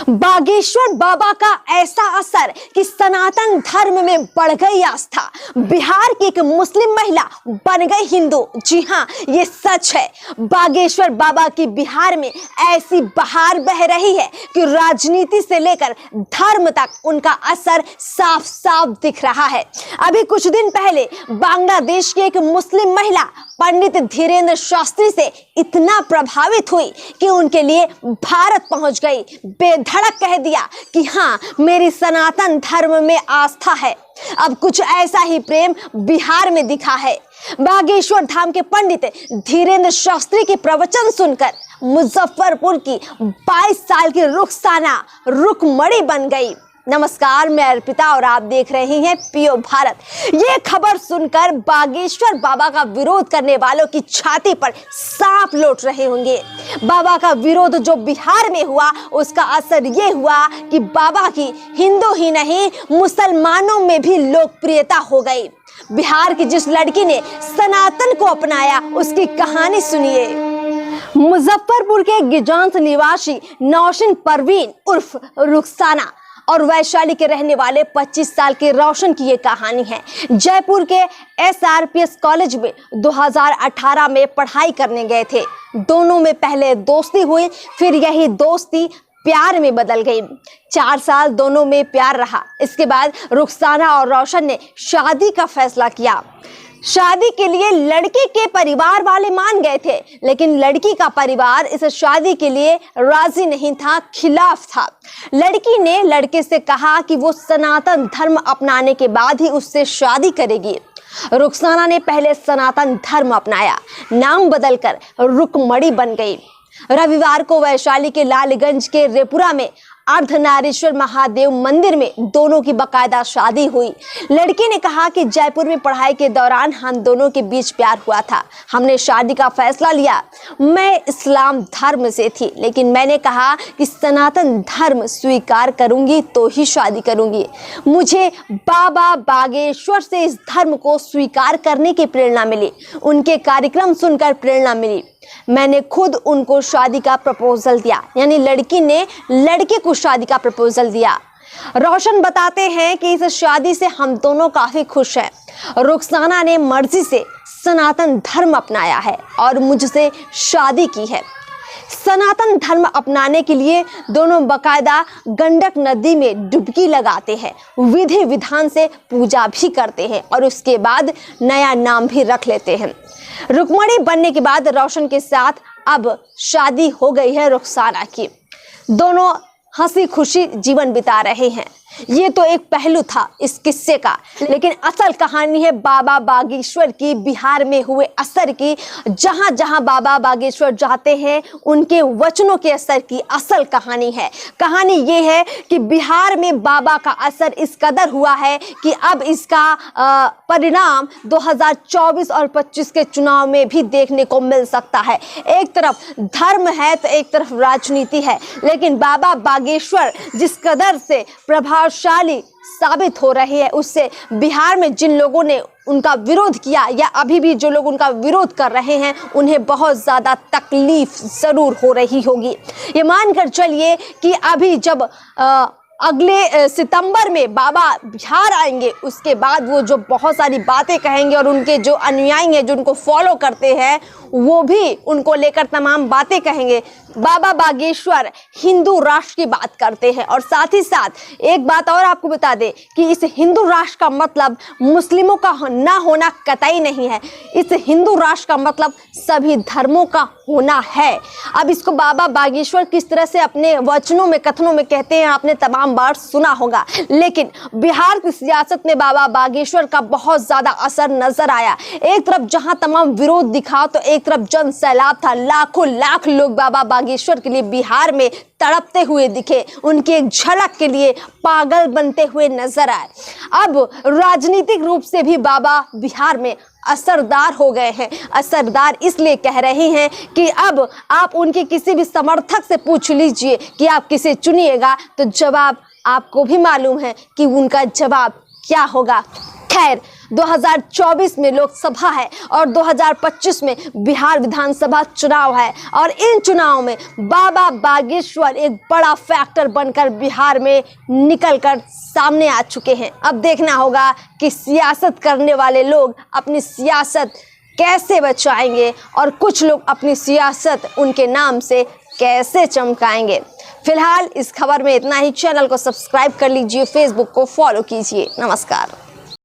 बागेश्वर बाबा का ऐसा असर कि सनातन धर्म में बढ़ गई आस्था। बिहार की एक मुस्लिम महिला बन गई हिंदू। जी हाँ, ये सच है। बागेश्वर बाबा की बिहार में ऐसी बहार बह रही है कि राजनीति से लेकर धर्म तक उनका असर साफ साफ दिख रहा है। अभी कुछ दिन पहले बांग्लादेश की एक मुस्लिम महिला पंडित धीरेन्द्र शास्त्री से इतना प्रभावित हुई कि उनके लिए भारत पहुंच गई। बेधड़क कह दिया कि हाँ, मेरी सनातन धर्म में आस्था है। अब कुछ ऐसा ही प्रेम बिहार में दिखा है। बागेश्वर धाम के पंडित धीरेन्द्र शास्त्री के प्रवचन सुनकर मुजफ्फरपुर की 22 साल की रुखसाना रुकमणी बन गई। नमस्कार, मैं अर्पिता और आप देख रहे हैं पीओ भारत। ये खबर सुनकर बागेश्वर बाबा का विरोध करने वालों की छाती पर सांप लौट रहे होंगे। बाबा का विरोध जो बिहार में हुआ, उसका असर ये हुआ कि बाबा की हिंदू ही नहीं मुसलमानों में भी लोकप्रियता हो गई। बिहार की जिस लड़की ने सनातन को अपनाया, उसकी कहानी सुनिए। मुजफ्फरपुर के गिजांस निवासी नौशीन परवीन उर्फ रुखसाना और वैशाली के रहने वाले 25 साल के रोशन की ये कहानी है। जयपुर के SRPS कॉलेज में 2018 में पढ़ाई करने गए थे। दोनों में पहले दोस्ती हुई, फिर यही दोस्ती प्यार में बदल गई। 4 साल दोनों में प्यार रहा। इसके बाद रुखसाना और रोशन ने शादी का फैसला किया। शादी के लिए लड़की के परिवार वाले मान गए थे, लेकिन लड़की का परिवार इस शादी के लिए राजी नहीं था, खिलाफ था। लड़की ने लड़के से कहा कि वो सनातन धर्म अपनाने के बाद ही उससे शादी करेगी। रुखसाना ने पहले सनातन धर्म अपनाया, नाम बदलकर रुकमणी बन गई। रविवार को वैशाली के लालगंज के रेपुरा में अर्धनारीश्वर महादेव मंदिर में दोनों की बकायदा शादी हुई। लड़की ने कहा कि जयपुर में पढ़ाई के दौरान हम दोनों के बीच प्यार हुआ था। हमने शादी का फैसला लिया। मैं इस्लाम धर्म से थी, लेकिन मैंने कहा कि सनातन धर्म स्वीकार करूंगी तो ही शादी करूंगी। मुझे बाबा बागेश्वर से इस धर्म को स्वीकार करने की प्रेरणा मिली। उनके कार्यक्रम सुनकर प्रेरणा मिली। मैंने खुद उनको शादी का प्रपोजल दिया, यानी लड़की ने लड़के को शादी का प्रपोजल दिया। रोशन बताते हैं कि इस शादी से हम दोनों काफी खुश हैं। रुखसाना ने मर्जी से सनातन धर्म अपनाया है और मुझसे शादी की है। सनातन धर्म अपनाने के लिए दोनों बकायदा गंडक नदी में डुबकी लगाते हैं, विधि विधान से पूजा भी करते हैं और उसके बाद नया नाम भी रख लेते हैं। रुकमणी बनने के बाद रोशन के साथ अब शादी हो गई है रुखसाना की। दोनों हंसी खुशी जीवन बिता रहे हैं। ये तो एक पहलू था इस किस्से का, लेकिन असल कहानी है बाबा बागेश्वर की, बिहार में हुए असर की। जहां जहां बाबा बागेश्वर जाते हैं, उनके वचनों के असर की असल कहानी है। कहानी ये है कि बिहार में बाबा का असर इस कदर हुआ है कि अब इसका परिणाम 2024 और 25 के चुनाव में भी देखने को मिल सकता है। एक तरफ धर्म है तो एक तरफ राजनीति है, लेकिन बाबा बागेश्वर जिस कदर से प्रभावशाली साबित हो रही है, उससे बिहार में जिन लोगों ने उनका विरोध किया या अभी भी जो लोग उनका विरोध कर रहे हैं, उन्हें बहुत ज़्यादा तकलीफ ज़रूर हो रही होगी। ये मानकर चलिए कि अभी जब अगले सितंबर में बाबा बिहार आएंगे, उसके बाद वो जो बहुत सारी बातें कहेंगे और उनके जो अनुयायी हैं, जो उनको फॉलो करते हैं, वो भी उनको लेकर तमाम बातें कहेंगे। बाबा बागेश्वर हिंदू राष्ट्र की बात करते हैं और साथ ही साथ एक बात और आपको बता दें कि इस हिंदू राष्ट्र का मतलब मुस्लिमों का ना होना कतई नहीं है। इस हिंदू राष्ट्र का मतलब सभी धर्मों का होना है। अब इसको बाबा बागेश्वर किस तरह से अपने वचनों में, कथनों में कहते हैं, आपने तमाम बार सुना होगा, लेकिन बिहार की सियासत में बाबा बागेश्वर का बहुत ज्यादा असर नजर आया। एक तरफ जहां तमाम विरोध दिखा तो एक तरफ जन सैलाब था। लाखों लाख लोग बाबा बागेश्वर के लिए बिहार में तड़पते हुए दिखे, उनकी एक झलक के लिए पागल बनते हुए नजर आए। अब राजनीतिक रूप से भी बाबा बिहार में असरदार हो गए हैं। असरदार इसलिए कह रहे हैं कि अब आप उनके किसी भी समर्थक से पूछ लीजिए कि आप किसे चुनिएगा, तो जवाब आपको भी मालूम है कि उनका जवाब क्या होगा। खैर, 2024 में लोकसभा है और 2025 में बिहार विधानसभा चुनाव है और इन चुनाव में बाबा बागेश्वर एक बड़ा फैक्टर बनकर बिहार में निकलकर सामने आ चुके हैं। अब देखना होगा कि सियासत करने वाले लोग अपनी सियासत कैसे बचाएंगे और कुछ लोग अपनी सियासत उनके नाम से कैसे चमकाएंगे। फिलहाल इस खबर में इतना ही। चैनल को सब्सक्राइब कर लीजिए, फेसबुक को फॉलो कीजिए। नमस्कार।